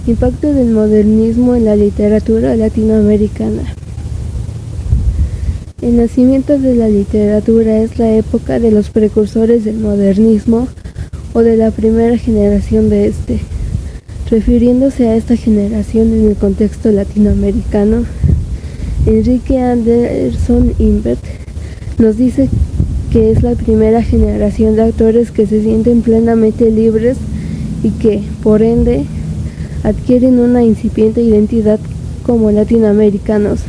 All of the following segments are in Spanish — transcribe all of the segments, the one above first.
Impacto del modernismo en la literatura latinoamericana. El nacimiento de la literatura es la época de los precursores del modernismo o de la primera generación de este. Refiriéndose a esta generación en el contexto latinoamericano, Enrique Anderson Imbert nos dice que es la primera generación de autores que se sienten plenamente libres y que, por ende, adquieren una incipiente identidad como latinoamericanos.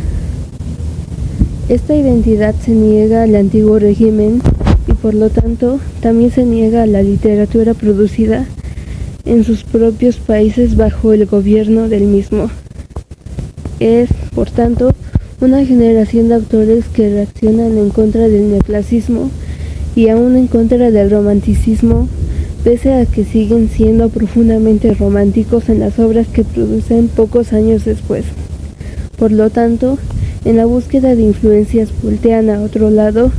Esta identidad se niega al antiguo régimen y por lo tanto también se niega a la literatura producida en sus propios países bajo el gobierno del mismo. Es, por tanto, una generación de autores que reaccionan en contra del neoclasismo y aún en contra del romanticismo, pese a que siguen siendo profundamente románticos en las obras que producen pocos años después. Por lo tanto, en la búsqueda de influencias voltean a otro lado,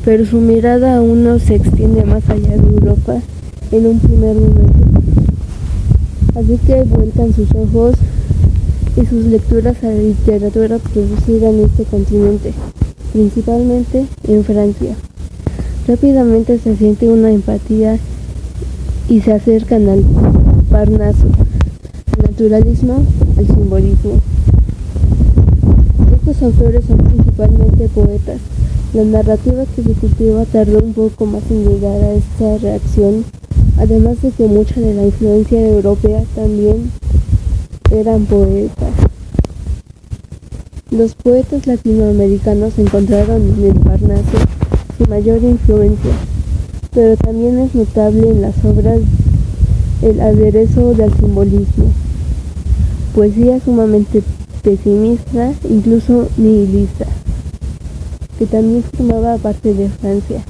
pero su mirada aún no se extiende más allá de Europa en un primer momento. Así que vuelcan sus ojos y sus lecturas a la literatura producida en este continente, principalmente en Francia. Rápidamente se siente una empatía y se acercan al Parnaso, al naturalismo, al simbolismo. Estos autores son principalmente poetas. La narrativa que se cultiva tardó un poco más en llegar a esta reacción, además de que mucha de la influencia europea también eran poetas. Los poetas latinoamericanos encontraron en el Parnaso su mayor influencia, pero también es notable en las obras el aderezo del simbolismo, poesía sumamente pesimista, incluso nihilista, que también formaba parte de Francia.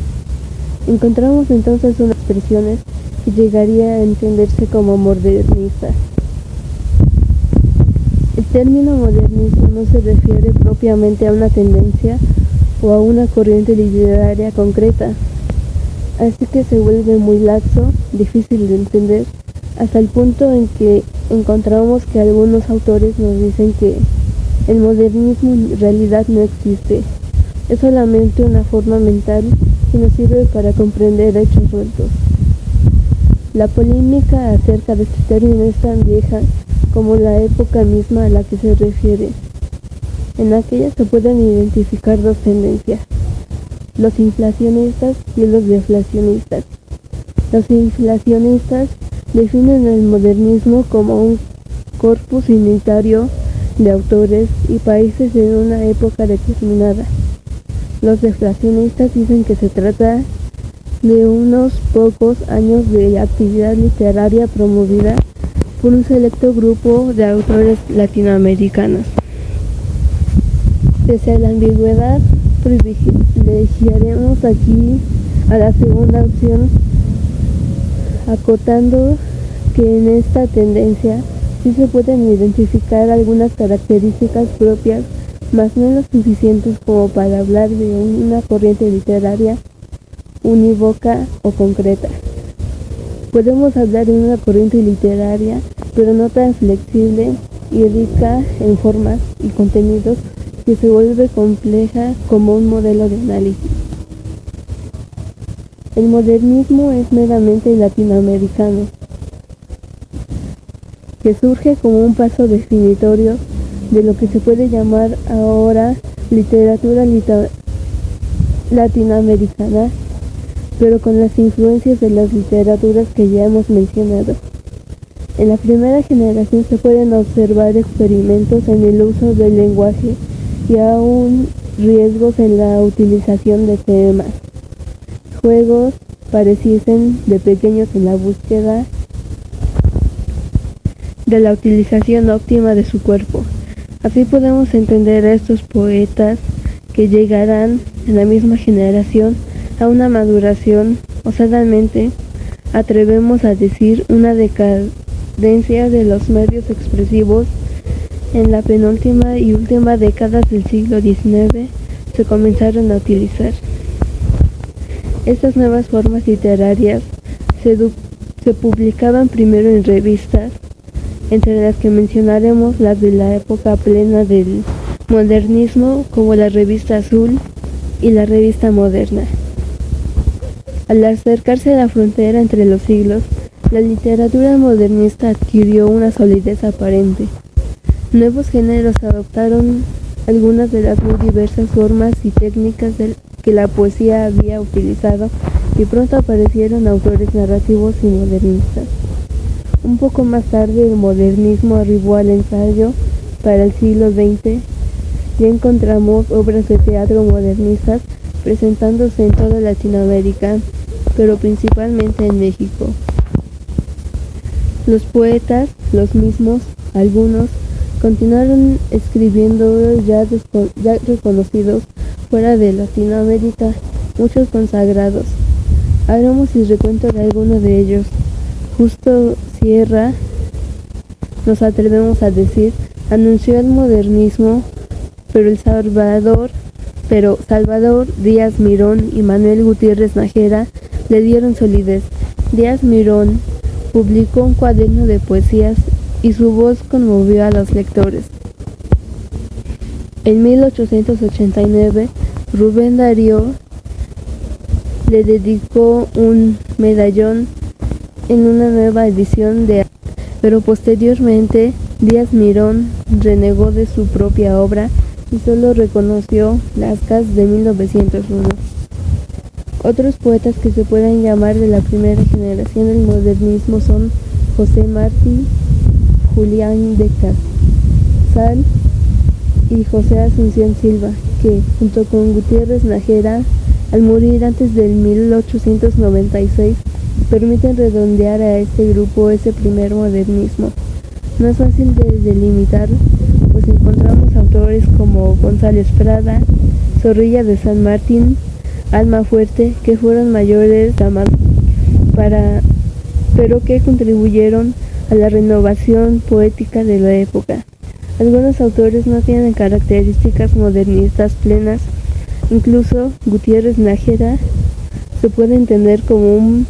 Encontramos entonces unas expresiones que llegaría a entenderse como modernistas. El término modernismo no se refiere propiamente a una tendencia o a una corriente literaria concreta, así que se vuelve muy laxo, difícil de entender, hasta el punto en que encontramos que algunos autores nos dicen que el modernismo en realidad no existe, es solamente una forma mental que nos sirve para comprender hechos sueltos. La polémica acerca de este término es tan vieja como la época misma a la que se refiere. En aquella se pueden identificar dos tendencias: los inflacionistas y los deflacionistas. Los inflacionistas definen el modernismo como un corpus unitario de autores y países en una época determinada. Los deflacionistas dicen que se trata de unos pocos años de actividad literaria promovida por un selecto grupo de autores latinoamericanos. Pese a la ambigüedad, privilegiaremos aquí a la segunda opción, acotando que en esta tendencia sí se pueden identificar algunas características propias, mas no lo suficientes como para hablar de una corriente literaria unívoca o concreta. Podemos hablar de una corriente literaria, pero no tan flexible y rica en formas y contenidos que se vuelve compleja como un modelo de análisis. El modernismo es meramente latinoamericano, que surge como un paso definitorio de lo que se puede llamar ahora literatura latinoamericana, pero con las influencias de las literaturas que ya hemos mencionado. En la primera generación se pueden observar experimentos en el uso del lenguaje y aún riesgos en la utilización de temas. Juegos pareciesen de pequeños en la búsqueda de la utilización óptima de su cuerpo. Así podemos entender a estos poetas que llegarán en la misma generación a una maduración, osadamente atrevemos a decir una decadencia de los medios expresivos. En la penúltima y última década del siglo XIX se comenzaron a utilizar. Estas nuevas formas literarias se publicaban primero en revistas entre las que mencionaremos las de la época plena del modernismo, como la Revista Azul y la Revista Moderna. Al acercarse a la frontera entre los siglos, la literatura modernista adquirió una solidez aparente. Nuevos géneros adoptaron algunas de las muy diversas formas y técnicas que la poesía había utilizado, y pronto aparecieron autores narrativos y modernistas. Un poco más tarde el modernismo arribó al ensayo. Para el siglo XX ya encontramos obras de teatro modernistas presentándose en toda Latinoamérica, pero principalmente en México. Los poetas, los mismos, algunos, continuaron escribiendo ya reconocidos fuera de Latinoamérica, muchos consagrados. Haremos el recuento de algunos de ellos. Justo Sierra, nos atrevemos a decir, anunció el modernismo, pero Salvador Díaz Mirón y Manuel Gutiérrez Nájera le dieron solidez. Díaz Mirón publicó un cuaderno de poesías y su voz conmovió a los lectores. En 1889, Rubén Darío le dedicó un medallón en una nueva edición pero posteriormente Díaz Mirón renegó de su propia obra y solo reconoció Lascas de 1901. Otros poetas que se puedan llamar de la primera generación del modernismo son José Martí, Julián de Casal y José Asunción Silva, que, junto con Gutiérrez Nájera, al morir antes del 1896, permiten redondear a este grupo ese primer modernismo. No es fácil de delimitar, pues encontramos autores como González Prada, Zorrilla de San Martín, Almafuerte, que fueron mayores pero que contribuyeron a la renovación poética de la época. Algunos autores no tienen características modernistas plenas. Incluso Gutiérrez Nájera se puede entender como un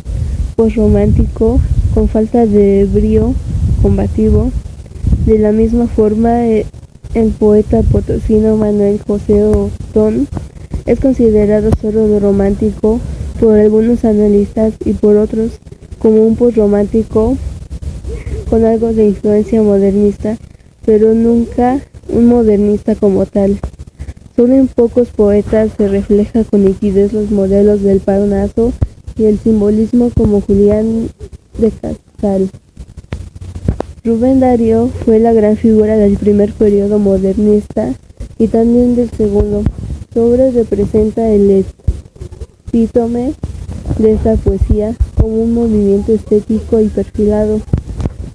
posromántico con falta de brío combativo. De la misma forma, el poeta potosino Manuel José Otón es considerado solo romántico por algunos analistas y por otros como un posromántico con algo de influencia modernista, pero nunca un modernista como tal. Solo en pocos poetas se refleja con nitidez los modelos del Parnaso y el simbolismo, como Julián de Casal. Rubén Darío fue la gran figura del primer periodo modernista y también del segundo. Su obra representa el epítome de esta poesía como un movimiento estético y perfilado.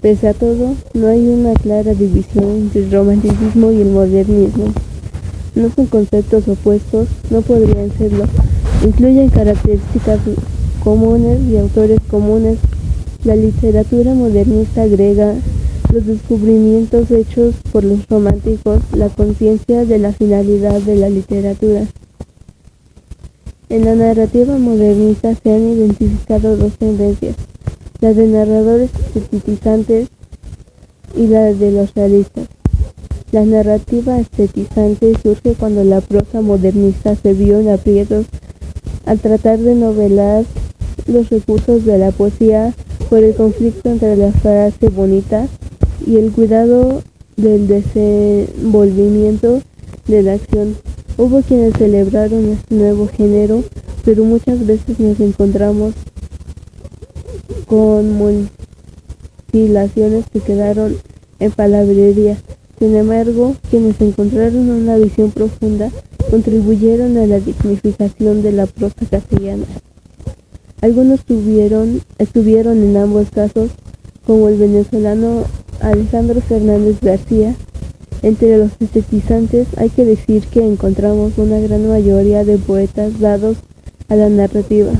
Pese a todo, no hay una clara división entre el romanticismo y el modernismo. No son conceptos opuestos, no podrían serlo. Incluyen características comunes y autores comunes. La literatura modernista agrega los descubrimientos hechos por los románticos, la conciencia de la finalidad de la literatura. En la narrativa modernista se han identificado dos tendencias, la de narradores estetizantes y la de los realistas. La narrativa estetizante surge cuando la prosa modernista se vio en aprietos al tratar de novelar los recursos de la poesía por el conflicto entre la frase bonita y el cuidado del desenvolvimiento de la acción. Hubo quienes celebraron este nuevo género, pero muchas veces nos encontramos con mutilaciones que quedaron en palabrería. Sin embargo, quienes encontraron una visión profunda contribuyeron a la dignificación de la prosa castellana. Algunos estuvieron en ambos casos, como el venezolano Alejandro Fernández García. Entre los estetizantes hay que decir que encontramos una gran mayoría de poetas dados a la narrativa.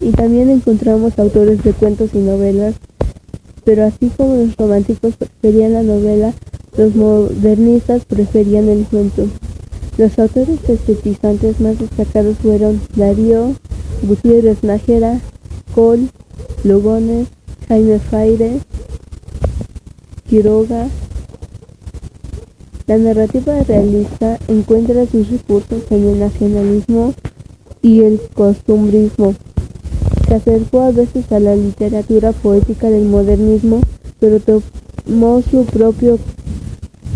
Y también encontramos autores de cuentos y novelas, pero así como los románticos preferían la novela, los modernistas preferían el cuento. Los autores estetizantes más destacados fueron Darío, Gutiérrez Nájera, Coll, Lugones, Jaime Freire Quiroga. La narrativa realista encuentra sus recursos en el nacionalismo y el costumbrismo. Se acercó a veces a la literatura poética del modernismo, pero tomó su propio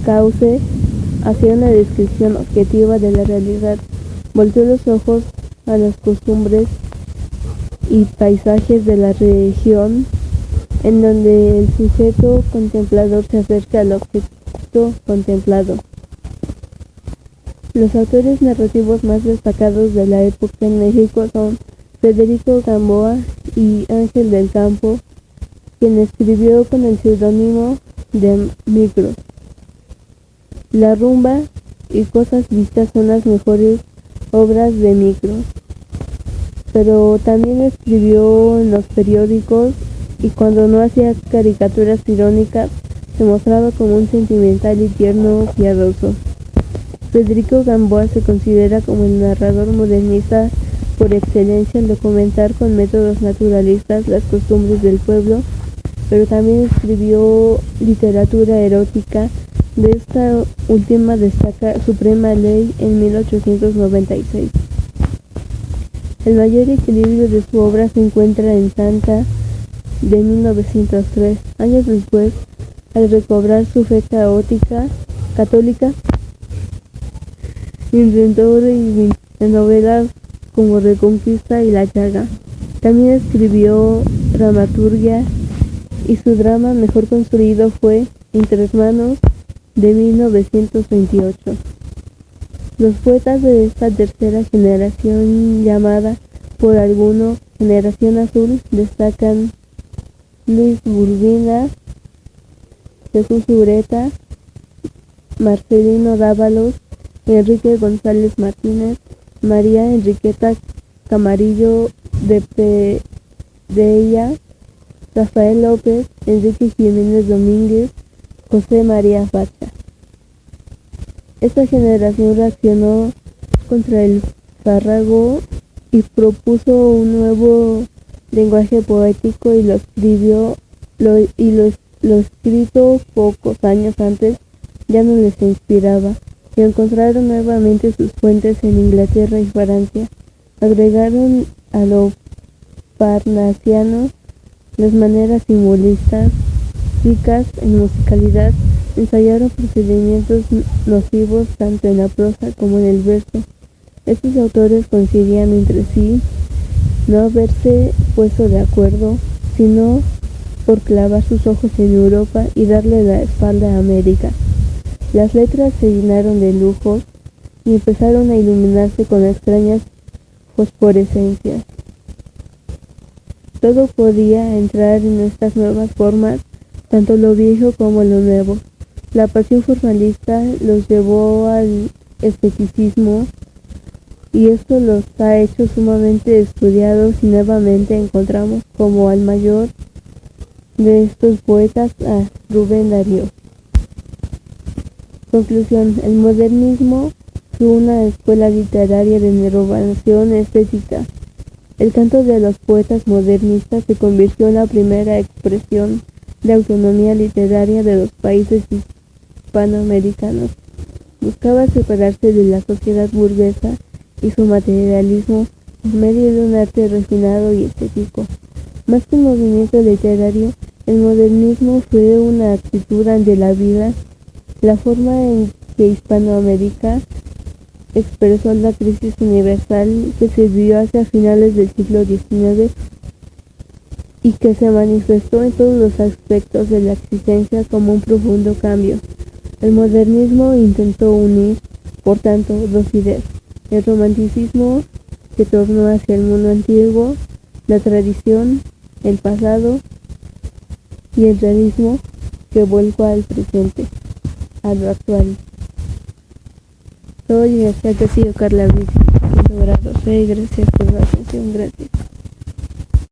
cauce hacia una descripción objetiva de la realidad. Volteó los ojos a las costumbres y paisajes de la región, en donde el sujeto contemplador se acerca al objeto contemplado. Los autores narrativos más destacados de la época en México son Federico Gamboa y Ángel del Campo, quien escribió con el seudónimo de Micro. La rumba y Cosas Vistas son las mejores obras de Micro, pero también escribió en los periódicos y cuando no hacía caricaturas irónicas se mostraba como un sentimental y tierno piadoso. Federico Gamboa se considera como el narrador modernista por excelencia al documentar con métodos naturalistas las costumbres del pueblo, pero también escribió literatura erótica. De esta última destaca Suprema Ley en 1896. El mayor equilibrio de su obra se encuentra en Santa de 1903. Años después, al recobrar su fe católica, intentó reivindicar novelas como Reconquista y La Llaga. También escribió dramaturgia y su drama mejor construido fue Entre Manos de 1928. Los poetas de esta tercera generación, llamada por algunos Generación Azul, destacan Luis Urbina, Jesús Ureta, Marcelino Dávalos, Enrique González Martínez, María Enriqueta Camarillo de Pereira, Rafael López, Enrique Jiménez Domínguez, José María Facha. Esta generación reaccionó contra el farrago y propuso un nuevo lenguaje poético y lo escrito pocos años antes ya no les inspiraba, y encontraron nuevamente sus fuentes en Inglaterra y Francia. Agregaron a lo parnasiano las maneras simbolistas, ricas en musicalidad, ensayaron procedimientos nocivos tanto en la prosa como en el verso. Estos autores coincidían entre sí, no haberse puesto de acuerdo, sino por clavar sus ojos en Europa y darle la espalda a América. Las letras se llenaron de lujos y empezaron a iluminarse con extrañas fosforescencias. Todo podía entrar en estas nuevas formas, tanto lo viejo como lo nuevo. La pasión formalista los llevó al esteticismo y esto los ha hecho sumamente estudiados, y nuevamente encontramos como al mayor de estos poetas a Rubén Darío. Conclusión: el modernismo fue una escuela literaria de renovación estética. El canto de los poetas modernistas se convirtió en la primera expresión de autonomía literaria de los países hispanoamericanos. Buscaba separarse de la sociedad burguesa y su materialismo por medio de un arte refinado y estético. Más que un movimiento literario, el modernismo fue una actitud ante la vida, la forma en que Hispanoamérica expresó la crisis universal que se vivió hacia finales del siglo XIX y que se manifestó en todos los aspectos de la existencia como un profundo cambio. El modernismo intentó unir, por tanto, dos ideas: el romanticismo, que tornó hacia el mundo antiguo, la tradición, el pasado, y el realismo, que volcó al presente, a lo actual. Soy Universidad Castillo Carla Brito, 5º grado C. Gracias por la atención. Gracias.